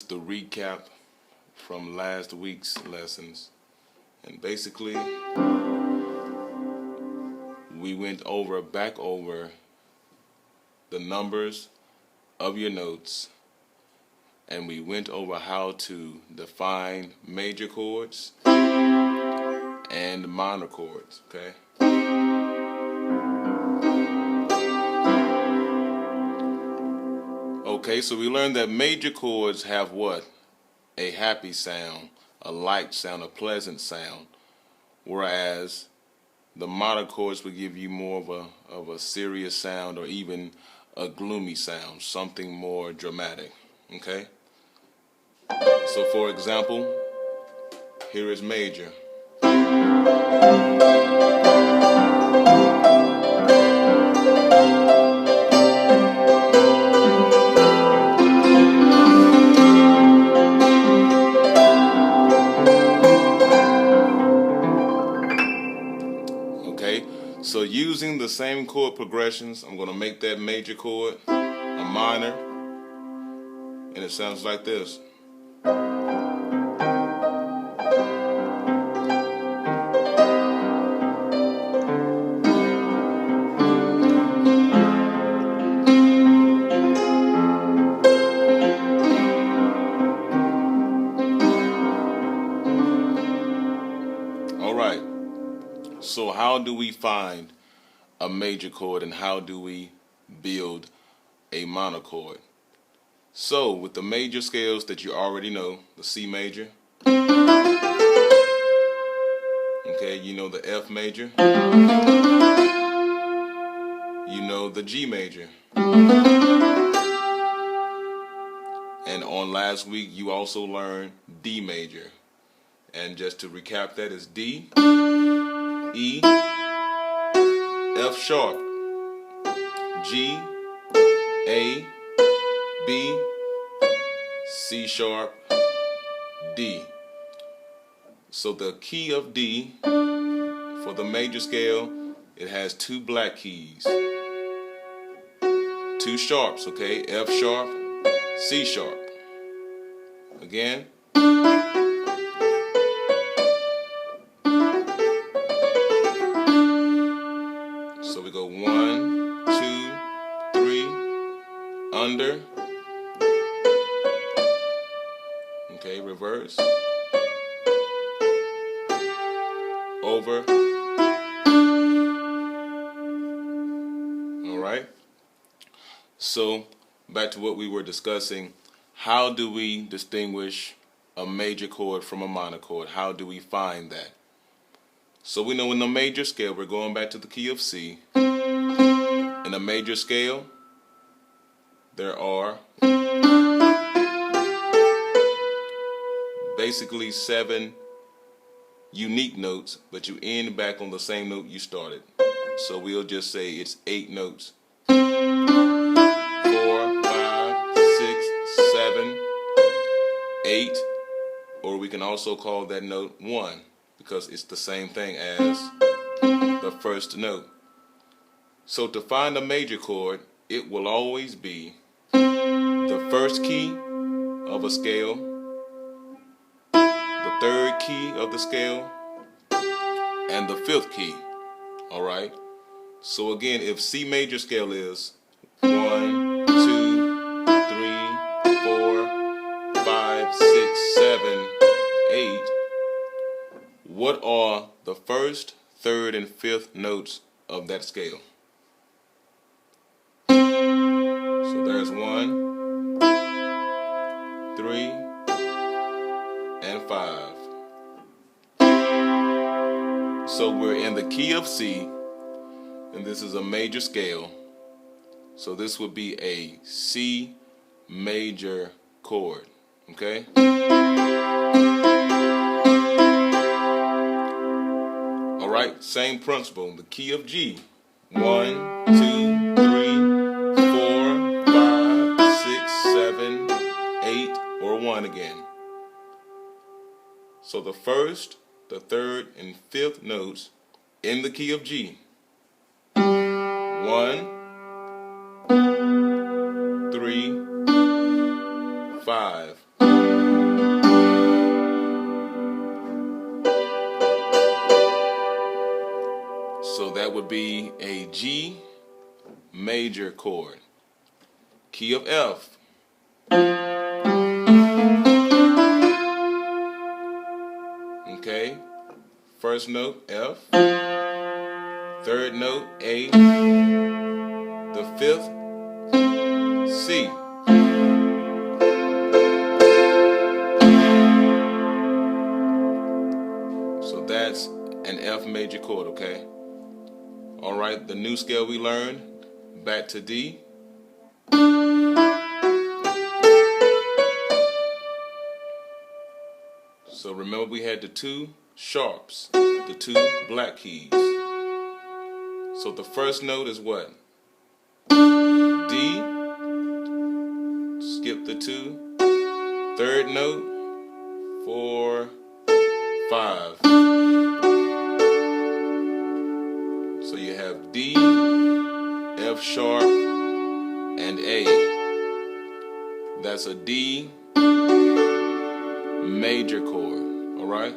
The recap from last week's lessons, and basically we went back over the numbers of your notes, and we went over how to define major chords and minor chords. Okay, so we learned that major chords have what? A happy sound, a light sound, a pleasant sound, whereas the minor chords will give you more of a serious sound, or even a gloomy sound, something more dramatic. Okay? So for example, here is major. Okay, so using the same chord progressions, I'm going to make that major chord a minor, and it sounds like this. Alright, so how do we find a major chord, and how do we build a minor chord? So with the major scales that you already know, the C major, okay, you know the F major, you know the G major, and on last week you also learned D major. And just to recap, that is D, E, F sharp, G, A, B, C sharp, D. So the key of D for the major scale, it has two black keys, two sharps, okay? F sharp, C sharp. Again. So we go 1, 2, 3, under, okay, reverse, over, alright. So back to what we were discussing, how do we distinguish a major chord from a minor chord? How do we find that? So we know in the major scale, we're going back to the key of C. In a major scale, there are basically 7 unique notes, but you end back on the same note you started. So we'll just say it's 8 notes. 4, 5, 6, 7, 8, or we can also call that note 1, because it's the same thing as the first note. So to find a major chord, it will always be the first key of a scale, the third key of the scale, and the 5th key. Alright? So again, if C major scale is 1, 2, 3, 4, 5, 6, 7, 8, what are the first, third, and 5th notes of that scale? So there's 1, 3, and 5. So we're in the key of C, and this is a major scale. So this would be a C major chord. Okay? Alright, same principle. The key of G. 1, 2, 3, 4, 5, 6, 7, 8, or 1 again. So the first, the third, and 5th notes in the key of G. 1, 3, 5. So that would be a G major chord. Key of F. Okay, first note F, third note A, the fifth C. So that's an F major chord, okay? All right, the new scale we learned, back to D. So remember we had the two sharps, the two black keys. So the first note is what? D. Skip the two. Third note, 4, 5. So you have D, F sharp, and A. That's a D major chord, all right?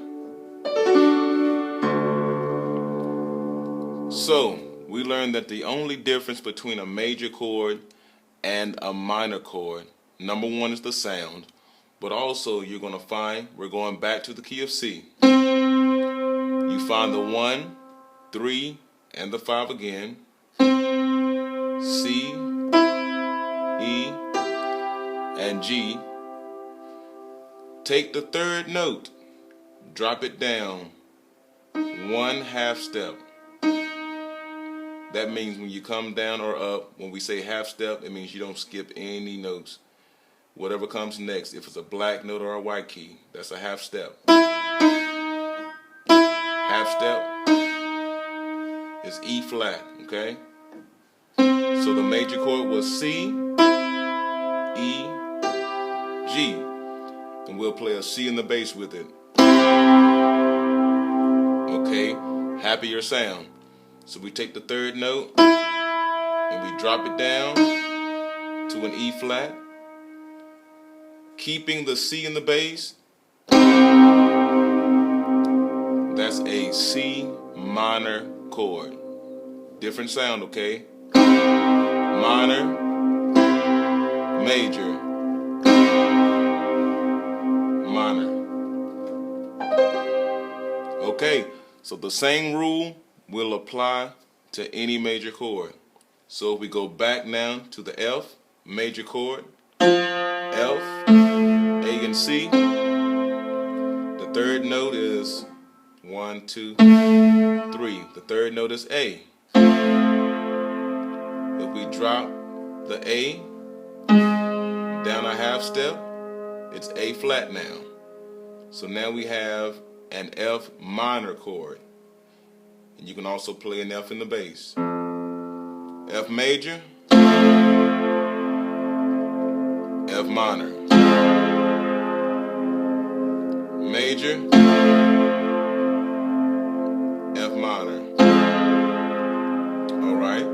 So we learned that the only difference between a major chord and a minor chord, number one is the sound, but also you're going to find, we're going back to the key of C. You find the 1, 3, and the 5 again. C, E, and G. Take the third note, drop it down 1/2 step. That means when you come down or up, when we say half step, it means you don't skip any notes. Whatever comes next, if it's a black note or a white key, that's a half step. Half step is E flat, okay? So the major chord was C, E, G. And we'll play a C in the bass with it. Okay, happier sound. So we take the third note and we drop it down to an E flat, keeping the C in the bass. That's a C minor chord. Different sound, okay? Minor, major, minor. Okay, so the same rule will apply to any major chord. So if we go back now to the F major chord, F, A, and C. The third note is 1, 2, 3. The third note is A. If we drop the A down a half step, it's A flat now. So now we have an F minor chord. And you can also play an F in the bass. F major, F minor, major, F minor. All right.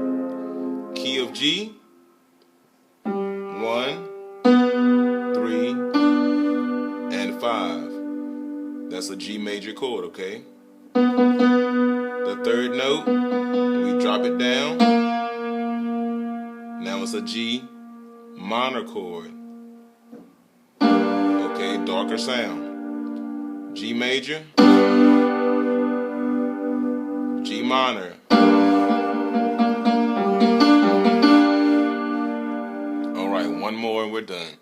Key of G, 1, 3, and 5. That's a G major chord, okay? The third note, we drop it down. Now it's a G minor chord. Okay, darker sound. G major, G minor. All right, one more and we're done.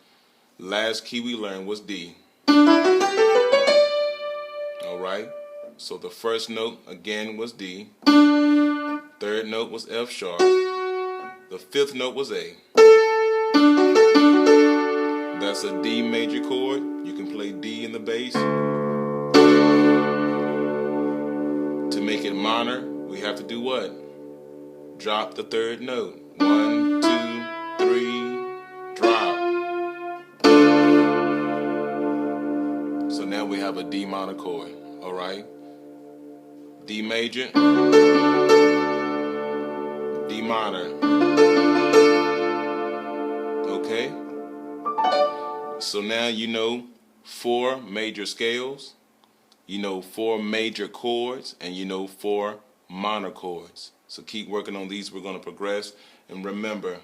Last key we learned was D. All right, so the first note again was D. Third note was F sharp. The fifth note was A. That's a D major chord. You can play D in the bass. To make it minor, we have to do what? Drop the third note. 1, 2, 3, drop. So now we have a D minor chord. All right? D major, D minor. Okay? So now you know 4 major scales, you know 4 major chords, and you know 4 minor chords. So keep working on these. We're going to progress. And remember,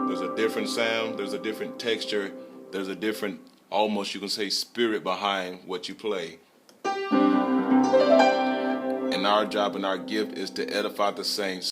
there's a different sound, there's a different texture, there's a different, almost you can say, spirit behind what you play. And our job and our gift is to edify the saints